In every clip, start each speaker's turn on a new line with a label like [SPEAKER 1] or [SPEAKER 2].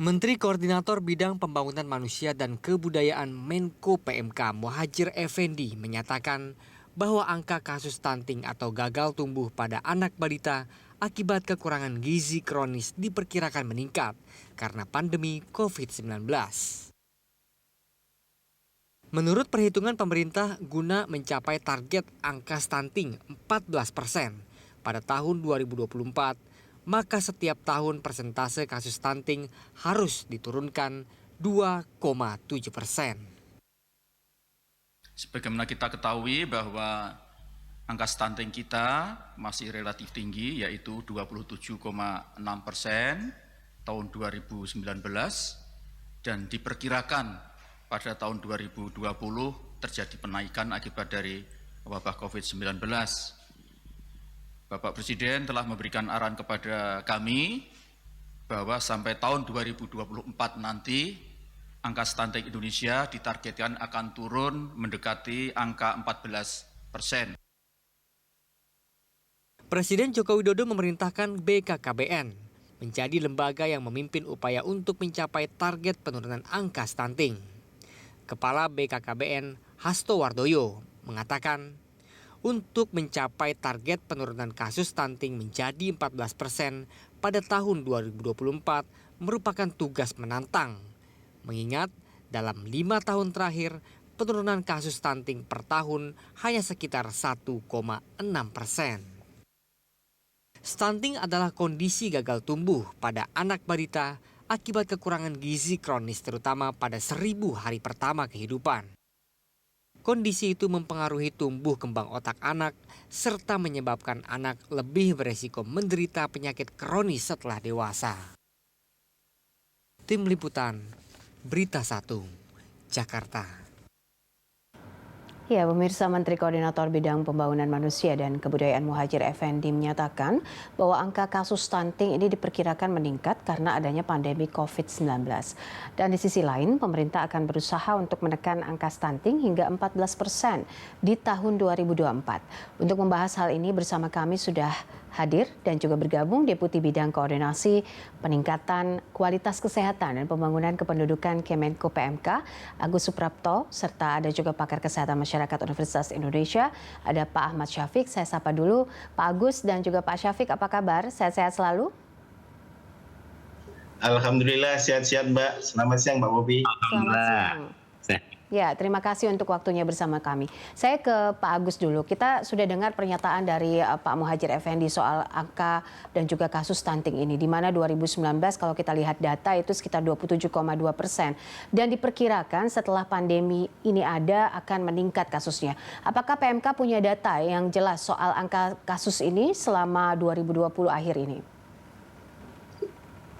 [SPEAKER 1] Menteri Koordinator Bidang Pembangunan Manusia dan Kebudayaan Menko PMK Muhadjir Effendi menyatakan bahwa angka kasus stunting atau gagal tumbuh pada anak balita akibat kekurangan gizi kronis diperkirakan meningkat karena pandemi COVID-19. Menurut perhitungan pemerintah, guna mencapai target angka stunting 14% pada tahun 2024, maka setiap tahun persentase kasus stunting harus diturunkan 2,7%.
[SPEAKER 2] Sebagaimana kita ketahui bahwa angka stunting kita masih relatif tinggi, yaitu 27,6% tahun 2019, dan diperkirakan pada tahun 2020 terjadi penaikan akibat dari wabah COVID-19. Bapak Presiden telah memberikan arahan kepada kami bahwa sampai tahun 2024 nanti angka stunting Indonesia ditargetkan akan turun mendekati angka 14%.
[SPEAKER 1] Presiden Joko Widodo memerintahkan BKKBN menjadi lembaga yang memimpin upaya untuk mencapai target penurunan angka stunting. Kepala BKKBN Hasto Wardoyo mengatakan, untuk mencapai target penurunan kasus stunting menjadi 14% pada tahun 2024 merupakan tugas menantang. Mengingat dalam 5 tahun terakhir, penurunan kasus stunting per tahun hanya sekitar 1,6%. Stunting adalah kondisi gagal tumbuh pada anak balita akibat kekurangan gizi kronis terutama pada 1000 hari pertama kehidupan. Kondisi itu mempengaruhi tumbuh kembang otak anak serta menyebabkan anak lebih beresiko menderita penyakit kronis setelah dewasa. Tim Liputan, Berita 1, Jakarta.
[SPEAKER 3] Ya, pemirsa, Menteri Koordinator Bidang Pembangunan Manusia dan Kebudayaan Muhadjir Effendi menyatakan bahwa angka kasus stunting ini diperkirakan meningkat karena adanya pandemi COVID-19. Dan di sisi lain, pemerintah akan berusaha untuk menekan angka stunting hingga 14% di tahun 2024. Untuk membahas hal ini bersama kami sudah hadir dan juga bergabung Deputi Bidang Koordinasi Peningkatan Kualitas Kesehatan dan Pembangunan Kependudukan Kemenko PMK, Agus Suprapto, serta ada juga pakar kesehatan masyarakat Universitas Indonesia, ada Pak Ahmad Syafiq. Saya sapa dulu Pak Agus dan juga Pak Syafiq, apa kabar? Sehat-sehat selalu?
[SPEAKER 4] Alhamdulillah sehat-sehat Mbak. Selamat siang Mbak Bobi.
[SPEAKER 3] Selamat siang. Ya, terima kasih untuk waktunya bersama kami. Saya ke Pak Agus dulu. Kita sudah dengar pernyataan dari Pak Muhadjir Effendi soal angka dan juga kasus stunting ini, di mana 2019 kalau kita lihat data itu sekitar 27,2%. Dan diperkirakan setelah pandemi ini ada akan meningkat kasusnya. Apakah PMK punya data yang jelas soal angka kasus ini selama 2020 akhir ini?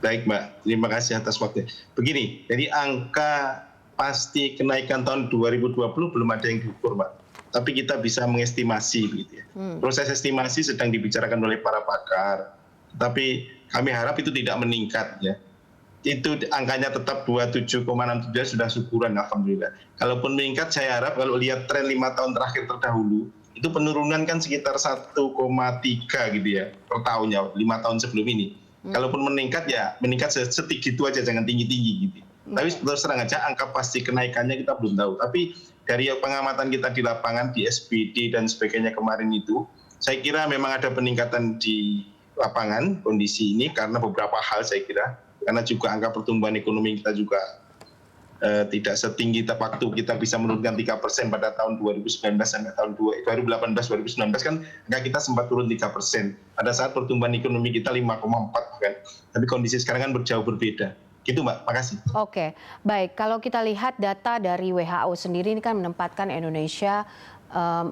[SPEAKER 4] Baik Mbak, terima kasih atas waktunya. Begini, jadi angka pasti kenaikan tahun 2020 belum ada yang diukur, Mbak. Tapi kita bisa mengestimasi, begitu ya. Proses estimasi sedang dibicarakan oleh para pakar. Tapi kami harap itu tidak meningkat, ya. Itu angkanya tetap 27,67 sudah syukuran, alhamdulillah. Kalaupun meningkat, saya harap kalau lihat tren 5 tahun terakhir terdahulu, itu penurunan kan sekitar 1,3 gitu ya per tahunnya, 5 tahun sebelum ini. Kalaupun meningkat ya meningkat segitu aja, jangan tinggi-tinggi gitu. Tapi terus terang aja angka pasti kenaikannya kita belum tahu. Tapi dari pengamatan kita di lapangan, di SBD dan sebagainya kemarin itu, saya kira memang ada peningkatan di lapangan kondisi ini karena beberapa hal saya kira. Karena juga angka pertumbuhan ekonomi kita juga tidak setinggi waktu kita bisa menurunkan 3% pada tahun 2019 sampai tahun 2018-2019 kan angka kita sempat turun 3%. Pada saat pertumbuhan ekonomi kita 5,4 kan. Tapi kondisi sekarang kan jauh berbeda. Gitu Mbak, makasih.
[SPEAKER 3] Oke, baik. Kalau kita lihat data dari WHO sendiri ini kan menempatkan Indonesia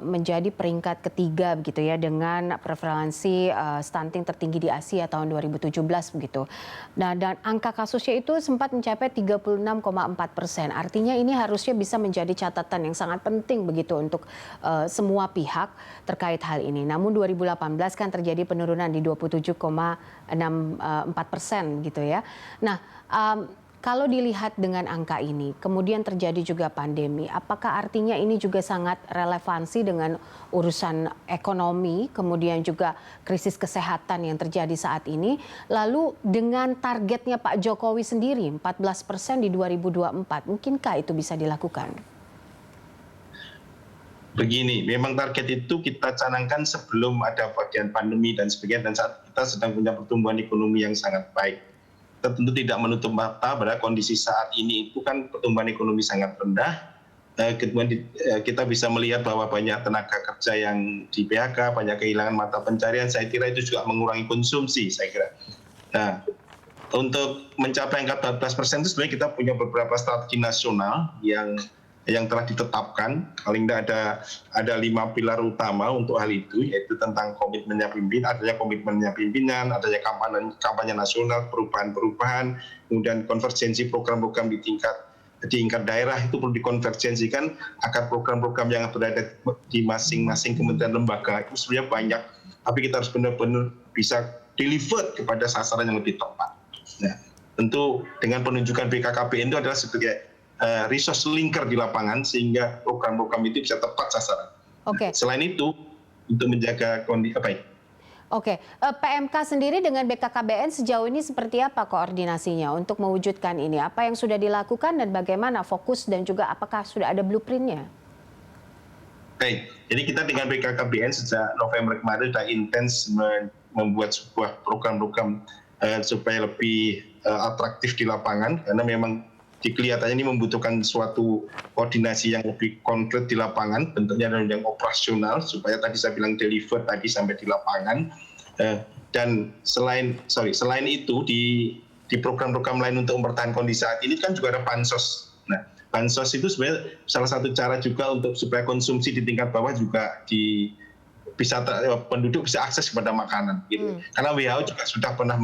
[SPEAKER 3] menjadi peringkat ketiga begitu ya, dengan prevalensi stunting tertinggi di Asia tahun 2017 begitu. Nah, dan angka kasusnya itu sempat mencapai 36,4%. Artinya ini harusnya bisa menjadi catatan yang sangat penting begitu untuk semua pihak terkait hal ini. Namun 2018 kan terjadi penurunan di 27,64% gitu ya. Nah, Kalau dilihat dengan angka ini, kemudian terjadi juga pandemi, apakah artinya ini juga sangat relevansi dengan urusan ekonomi, kemudian juga krisis kesehatan yang terjadi saat ini? Lalu dengan targetnya Pak Jokowi sendiri, 14% di 2024, mungkinkah itu bisa dilakukan?
[SPEAKER 4] Begini, memang target itu kita canangkan sebelum ada bagian pandemi dan sebagainya, dan saat kita sedang punya pertumbuhan ekonomi yang sangat baik. Kita tentu tidak menutup mata pada kondisi saat ini itu kan pertumbuhan ekonomi sangat rendah. Kemudian kita bisa melihat bahwa banyak tenaga kerja yang di PHK, banyak kehilangan mata pencarian. Saya kira itu juga mengurangi konsumsi, saya kira. Nah, untuk mencapai angka 14% itu sebenarnya kita punya beberapa strategi nasional yang telah ditetapkan. Paling tidak ada 5 pilar utama untuk hal itu, yaitu tentang komitmennya pimpinan, adanya komitmennya pimpinan, adanya kampanye nasional, perubahan-perubahan, kemudian konvergensi program-program di tingkat daerah itu perlu dikonvergensikan agar program-program yang berada di masing-masing kementerian lembaga itu sebenarnya banyak, tapi kita harus benar-benar bisa deliver kepada sasaran yang lebih tepat. Nah, tentu dengan penunjukan BKKBN itu adalah sebagai resource linker di lapangan sehingga program-program itu bisa tepat sasaran.
[SPEAKER 3] Oke.
[SPEAKER 4] Selain itu, untuk menjaga kondisi
[SPEAKER 3] Oke, PMK sendiri dengan BKKBN sejauh ini seperti apa koordinasinya untuk mewujudkan ini? Apa yang sudah dilakukan dan bagaimana fokus dan juga apakah sudah ada blueprint-nya?
[SPEAKER 4] Baik, jadi kita dengan BKKBN sejak November kemarin sudah intens membuat sebuah program-program supaya lebih atraktif di lapangan, karena memang kelihatannya ini membutuhkan suatu koordinasi yang lebih konkret di lapangan, bentuknya yang operasional, supaya tadi saya bilang deliver tadi sampai di lapangan. Dan selain itu di program-program lain untuk mempertahankan kondisi saat ini kan juga ada bansos. Nah, bansos itu sebenarnya salah satu cara juga untuk supaya konsumsi di tingkat bawah juga penduduk bisa akses kepada makanan. Gitu. Karena WHO juga sudah pernah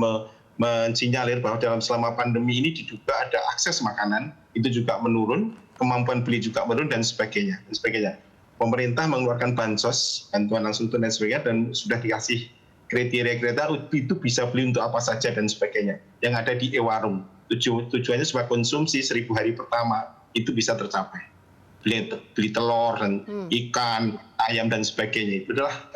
[SPEAKER 4] mensinyalir bahwa selama pandemi ini diduga ada akses makanan itu juga menurun, kemampuan beli juga menurun dan sebagainya. Pemerintah mengeluarkan bansos, bantuan langsung tunai dan sebagainya, dan sudah dikasih kriteria itu bisa beli untuk apa saja dan sebagainya. Yang ada di e-warung. Tujuannya supaya konsumsi 1000 hari pertama itu bisa tercapai. Beli telur dan ikan, ayam dan sebagainya. Itu adalah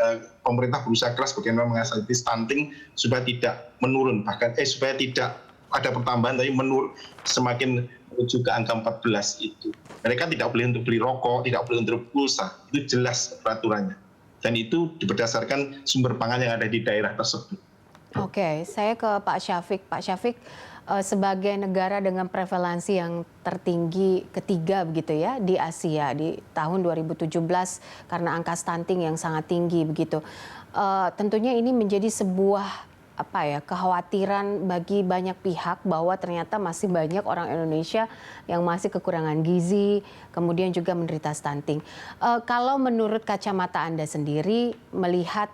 [SPEAKER 4] pemerintah berusaha keras bagaimana mengatasi stunting supaya tidak menurun, bahkan supaya tidak ada pertambahan tapi menurun semakin menuju ke angka 14 itu. Mereka tidak boleh untuk beli rokok, tidak boleh untuk pulsa, itu jelas peraturannya. Dan itu berdasarkan sumber pangan yang ada di daerah tersebut.
[SPEAKER 3] Oke, saya ke Pak Syafiq. Pak Syafiq, sebagai negara dengan prevalensi yang tertinggi ketiga begitu ya di Asia di tahun 2017 karena angka stunting yang sangat tinggi begitu. Tentunya ini menjadi sebuah kekhawatiran bagi banyak pihak bahwa ternyata masih banyak orang Indonesia yang masih kekurangan gizi, kemudian juga menderita stunting. Kalau menurut kacamata Anda sendiri melihat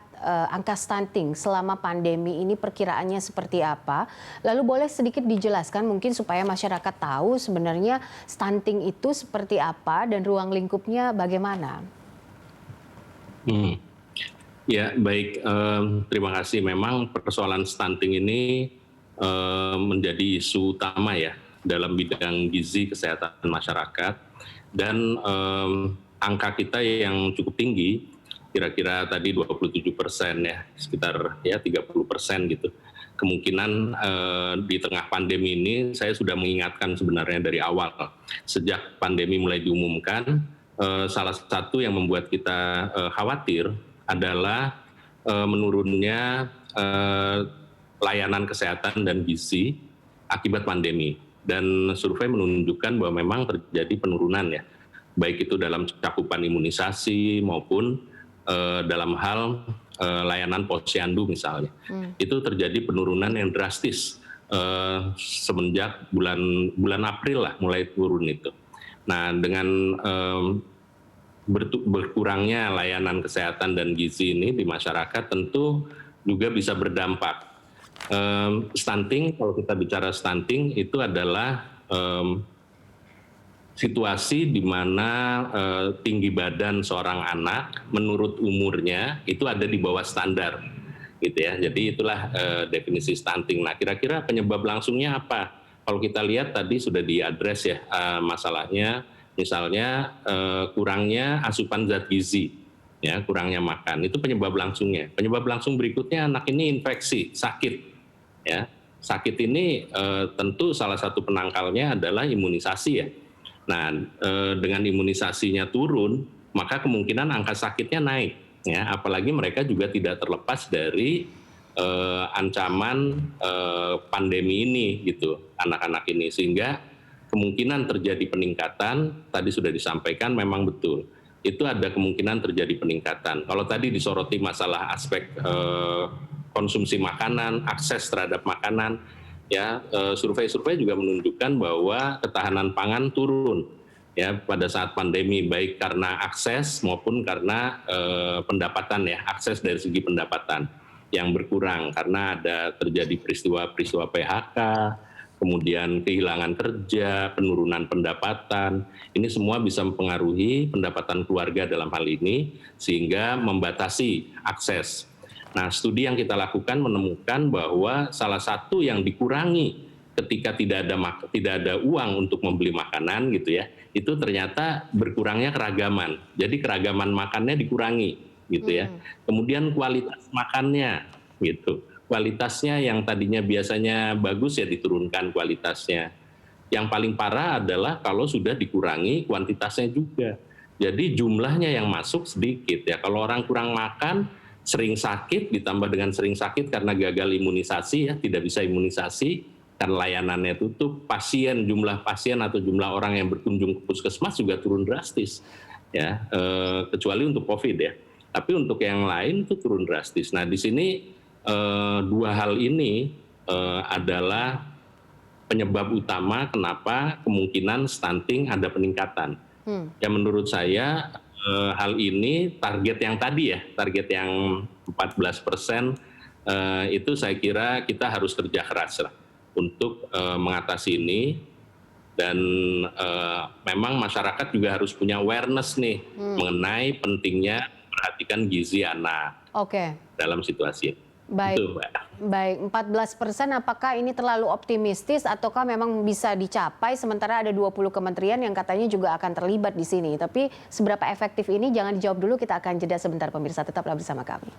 [SPEAKER 3] angka stunting selama pandemi ini perkiraannya seperti apa? Lalu boleh sedikit dijelaskan mungkin supaya masyarakat tahu sebenarnya stunting itu seperti apa dan ruang lingkupnya bagaimana?
[SPEAKER 5] Ya, baik. Terima kasih. Memang persoalan stunting ini menjadi isu utama ya dalam bidang gizi kesehatan masyarakat, dan angka kita yang cukup tinggi, kira-kira tadi 27% ya, sekitar ya 30% gitu. Kemungkinan di tengah pandemi ini saya sudah mengingatkan sebenarnya dari awal. Sejak pandemi mulai diumumkan, salah satu yang membuat kita khawatir adalah menurunnya layanan kesehatan dan gizi akibat pandemi. Dan survei menunjukkan bahwa memang terjadi penurunan ya, baik itu dalam cakupan imunisasi maupun dalam hal layanan posyandu misalnya. Itu terjadi penurunan yang drastis semenjak bulan April lah mulai turun itu. Nah, dengan berkurangnya layanan kesehatan dan gizi ini di masyarakat tentu juga bisa berdampak. Stunting, kalau kita bicara stunting itu adalah situasi di mana tinggi badan seorang anak menurut umurnya itu ada di bawah standar, gitu ya. Jadi itulah definisi stunting. Nah, kira-kira penyebab langsungnya apa? kalau kita lihat tadi sudah diadres ya masalahnya, misalnya kurangnya asupan zat gizi, ya kurangnya makan, itu penyebab langsungnya. Penyebab langsung berikutnya anak ini infeksi, sakit, ya. Sakit ini tentu salah satu penangkalnya adalah imunisasi ya. Nah, dengan imunisasinya turun, maka kemungkinan angka sakitnya naik, ya. Apalagi mereka juga tidak terlepas dari ancaman pandemi ini, gitu, anak-anak ini, sehingga kemungkinan terjadi peningkatan. Tadi sudah disampaikan, memang betul. Itu ada kemungkinan terjadi peningkatan. Kalau tadi disoroti masalah aspek konsumsi makanan, akses terhadap makanan, ya survei-survei juga menunjukkan bahwa ketahanan pangan turun ya pada saat pandemi, baik karena akses maupun karena pendapatan ya, akses dari segi pendapatan yang berkurang karena ada terjadi peristiwa-peristiwa PHK, kemudian kehilangan kerja, penurunan pendapatan. Ini semua bisa mempengaruhi pendapatan keluarga dalam hal ini sehingga membatasi akses. Nah, studi yang kita lakukan menemukan bahwa salah satu yang dikurangi ketika tidak ada uang untuk membeli makanan gitu ya, itu ternyata berkurangnya keragaman. Jadi keragaman makannya dikurangi gitu ya. Kemudian kualitas makannya gitu. Kualitasnya yang tadinya biasanya bagus ya diturunkan kualitasnya. Yang paling parah adalah kalau sudah dikurangi kuantitasnya juga. Jadi jumlahnya yang masuk sedikit ya. Kalau orang kurang makan, sering sakit, ditambah dengan sering sakit karena gagal imunisasi ya, tidak bisa imunisasi, kan layanannya tutup, jumlah pasien atau jumlah orang yang berkunjung ke puskesmas juga turun drastis ya, kecuali untuk COVID ya. Tapi untuk yang lain itu turun drastis. Nah, di sini dua hal ini adalah penyebab utama kenapa kemungkinan stunting ada peningkatan. Ya menurut saya hal ini target yang tadi ya, target yang 14% itu saya kira kita harus kerja keras lah untuk mengatasi ini. Dan memang masyarakat juga harus punya awareness nih mengenai pentingnya perhatikan gizi anak dalam situasi ini.
[SPEAKER 3] Baik,
[SPEAKER 5] Itu, Mbak.
[SPEAKER 3] baik. 14% apakah ini terlalu optimistis ataukah memang bisa dicapai sementara ada 20 kementerian yang katanya juga akan terlibat di sini. Tapi seberapa efektif ini jangan dijawab dulu, kita akan jeda sebentar pemirsa, tetaplah bersama kami.